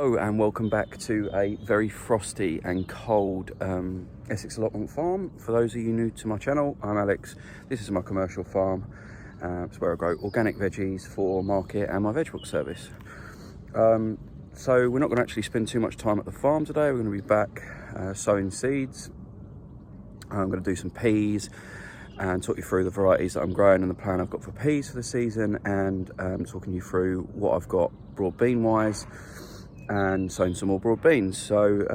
Hello and welcome back to a very frosty and cold Essex Allotment farm. For those of you new to my channel, I'm Alex. This is my commercial farm. It's where I grow organic veggies for market and my veg book service. So we're not going to actually spend too much time at the farm today. We're going to be back sowing seeds. I'm going to do some peas and talk you through the varieties that I'm growing and the plan I've got for peas for the season, and talking you through what I've got broad bean wise and sowing some more broad beans. So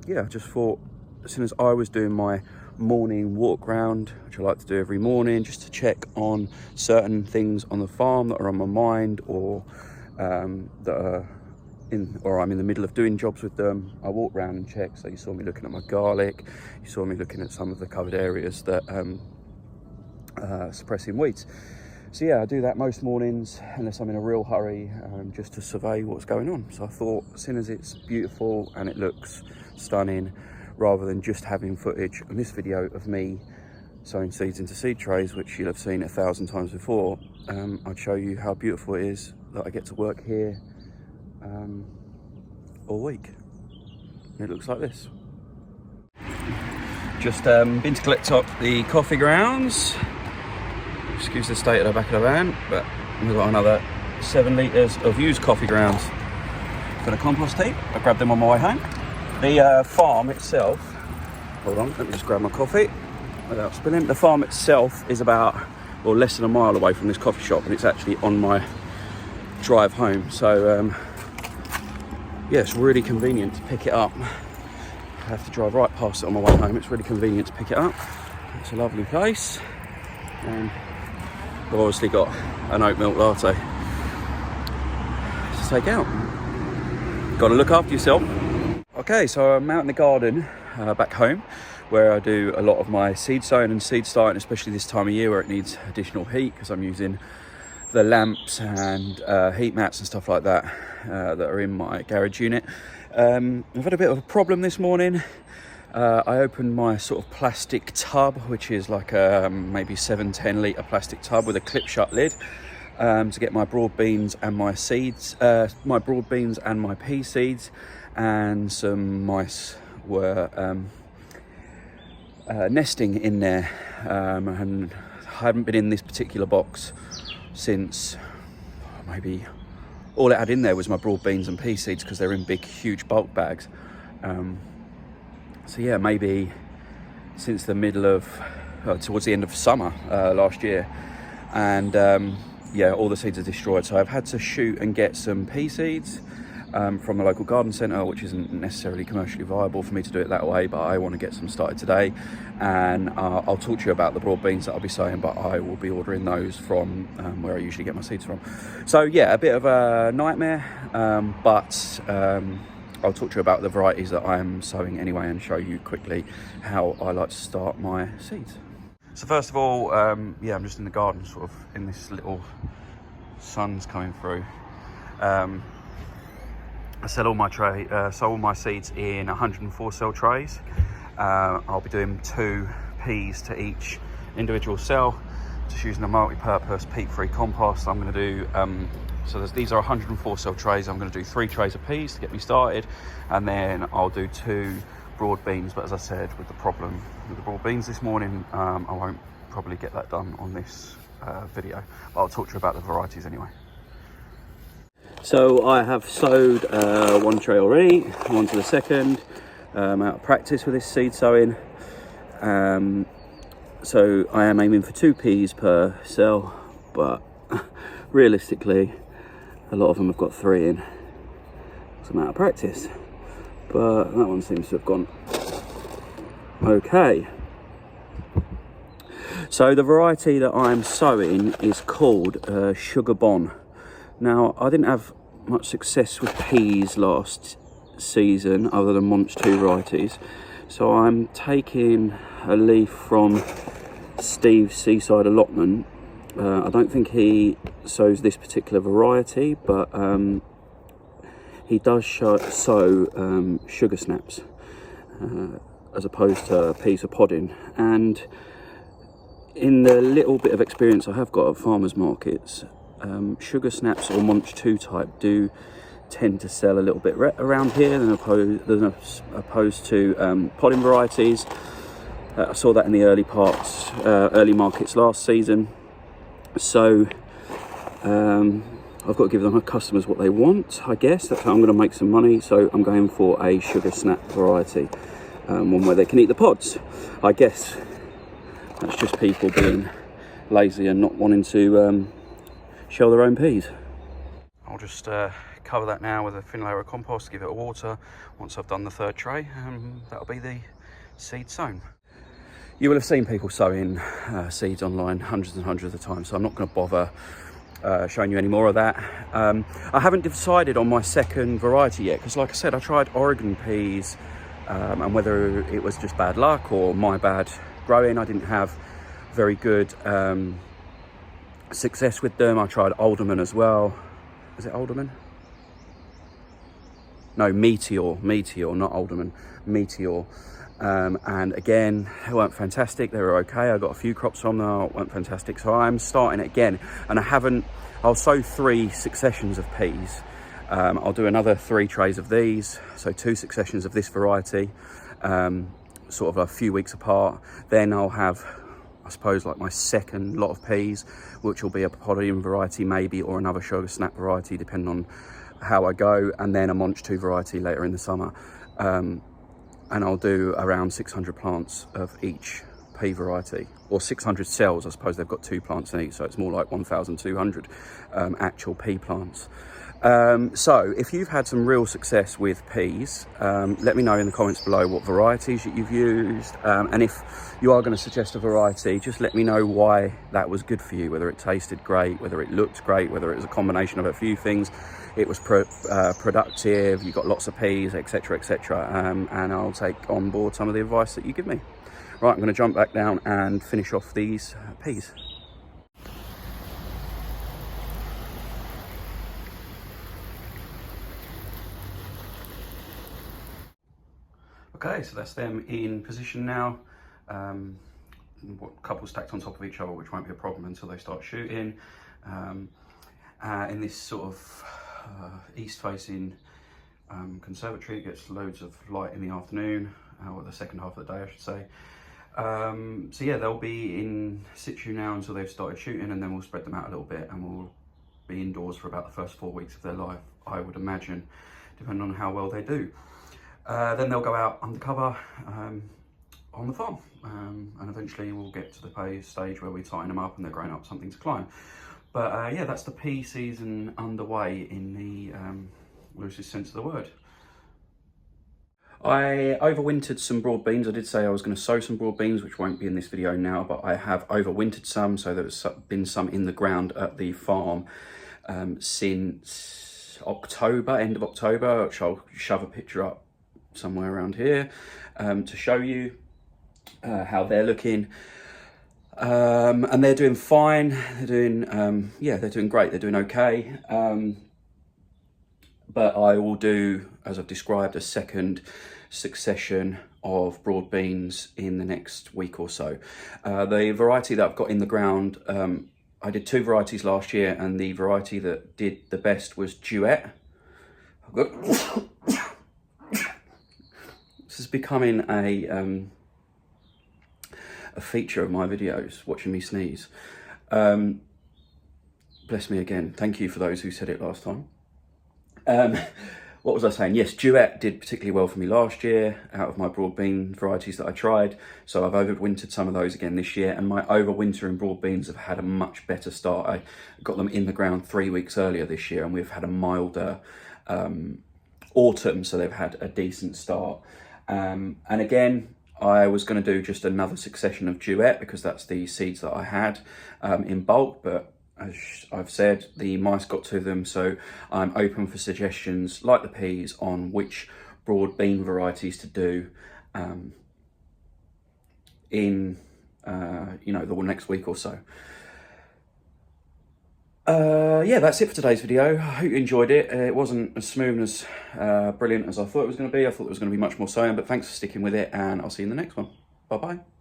yeah, I just thought, as soon as I was doing my morning walk round, which I like to do every morning, just to check on certain things on the farm that are on my mind, or that are or I'm in the middle of doing jobs with them, I walk around and check. So you saw me looking at my garlic, you saw me looking at some of the covered areas that suppressing weeds. So yeah, I do that most mornings unless I'm in a real hurry, just to survey what's going on. So I thought, as soon as it's beautiful and it looks stunning, rather than just having footage in this video of me sowing seeds into seed trays, which you'll have seen 1,000 times before, I'd show you how beautiful it is that I get to work here all week. And it looks like this. Just been to collect up the coffee grounds. Excuse the state of the back of the van, but we've got another 7 litres of used coffee grounds for the compost heap. I grabbed them on my way home. The farm itself, hold on, let me just grab my coffee without spilling. The farm itself is about, well, less than a mile away from this coffee shop, and it's actually on my drive home. So yeah, it's really convenient to pick it up. I have to drive right past it on my way home. It's really convenient to pick it up. It's a lovely place. And I've obviously got an oat milk latte to take out. Got to look after yourself. Okay, so I'm out in the garden back home, where I do a lot of my seed sowing and seed starting, especially this time of year where it needs additional heat, because I'm using the lamps and heat mats and stuff like that that are in my garage unit. I've had a bit of a problem this morning. I opened my sort of plastic tub, which is like a maybe 7-10 litre plastic tub with a clip shut lid, to get my broad beans and my seeds, my broad beans and my pea seeds, and some mice were nesting in there, and I hadn't been in this particular box since maybe all it had in there was my broad beans and pea seeds, because they're in big huge bulk bags. So yeah, maybe since the middle of towards the end of summer last year, and yeah, all the seeds are destroyed. So I've had to shoot and get some pea seeds from a local garden centre, which isn't necessarily commercially viable for me to do it that way, but I want to get some started today. And I'll talk to you about the broad beans that I'll be sowing, but I will be ordering those from where I usually get my seeds from. So yeah, a bit of a nightmare, but I'll talk to you about the varieties that I'm sowing anyway, and show you quickly how I like to start my seeds. So first of all, yeah, I'm just in the garden, sort of in this little sun's coming through. I sell all my seeds in 104 cell trays. I'll be doing 2 peas to each individual cell, just using a multi-purpose peat-free compost. I'm going to do so these are 104 cell trays. I'm going to do 3 trays of peas to get me started, and then I'll do 2 broad beans. But as I said, with the problem with the broad beans this morning, I won't probably get that done on this video, but I'll talk to you about the varieties anyway. So I have sowed 1 tray already, on to the second, out of practice with this seed sowing. So I am aiming for 2 peas per cell, but realistically a lot of them have got 3 in. So I'm out of practice, but that one seems to have gone okay. So the variety that I'm sowing is called Sugar Bon. Now, I didn't have much success with peas last season other than Monch 2 varieties, so I'm taking a leaf from Steve's Seaside Allotment. I don't think he sows this particular variety, but he does sow sugar snaps as opposed to peas or podding. And in the little bit of experience I have got at farmers markets, sugar snaps or Monch 2 type do tend to sell a little bit around here than opposed to podding varieties. I saw that in the early markets last season. So I've got to give my customers what they want, I guess. That's how I'm going to make some money. So I'm going for a sugar snap variety, one where they can eat the pods. I guess that's just people being lazy and not wanting to shell their own peas. I'll just cover that now with a thin layer of compost, give it a water. Once I've done the third tray, that'll be the seed sown. You will have seen people sowing seeds online hundreds and hundreds of times, so I'm not going to bother showing you any more of that. I haven't decided on my second variety yet, because like I said, I tried Oregon peas, and whether it was just bad luck or my bad growing, I didn't have very good success with them. I tried alderman as well. Is it alderman? No, meteor, not alderman, meteor. And again, they weren't fantastic. They were okay. I got a few crops from them, weren't fantastic. So I'm starting again, and I'll sow 3 successions of peas. I'll do another 3 trays of these, so 2 successions of this variety, sort of a few weeks apart. Then I'll have, I suppose, like my second lot of peas, which will be a podding variety maybe, or another sugar snap variety, depending on how I go, and then a Monch 2 variety later in the summer. And I'll do around 600 plants of each pea variety, or 600 cells. I suppose they've got 2 plants in each, so it's more like 1,200 actual pea plants. So if you've had some real success with peas, let me know in the comments below what varieties that you've used, and if you are going to suggest a variety, just let me know why that was good for you, whether it tasted great, whether it looked great, whether it was a combination of a few things, it was productive, you got lots of peas, etc, etc, and I'll take on board some of the advice that you give me. Right, I'm going to jump back down and finish off these peas. Okay, so that's them in position now. A couple stacked on top of each other, which won't be a problem until they start shooting. In this sort of east-facing conservatory, it gets loads of light in the afternoon, or the second half of the day, I should say. So yeah, they'll be in situ now until they've started shooting, and then we'll spread them out a little bit, and we'll be indoors for about the first 4 weeks of their life, I would imagine, depending on how well they do. Then they'll go out undercover on the farm, and eventually we'll get to the stage where we tighten them up and they're growing up something to climb. But yeah, that's the pea season underway in the loosest sense of the word. I overwintered some broad beans. I did say I was going to sow some broad beans, which won't be in this video now, but I have overwintered some, so there's been some in the ground at the farm since October, end of October, which I'll shove a picture up somewhere around here to show you how they're looking. And they're doing fine. They're doing, yeah, they're doing great. They're doing okay. But I will do, as I've described, a second succession of broad beans in the next week or so. The variety that I've got in the ground, I did 2 varieties last year, and the variety that did the best was Duet. This is becoming a feature of my videos, watching me sneeze. Bless me again. Thank you for those who said it last time. What was I saying? Yes, Duet did particularly well for me last year out of my broad bean varieties that I tried. So I've overwintered some of those again this year, and my overwintering broad beans have had a much better start. I got them in the ground 3 weeks earlier this year, and we've had a milder autumn, so they've had a decent start. And again, I was going to do just another succession of Duet because that's the seeds that I had in bulk, but as I've said, the mice got to them, so I'm open for suggestions, like the peas, on which broad bean varieties to do in you know, the next week or so. Yeah, that's it for today's video. I hope you enjoyed it. It wasn't as smooth and as brilliant as I thought it was going to be. I thought it was going to be much more sewing, but thanks for sticking with it, and I'll see you in the next one. Bye bye.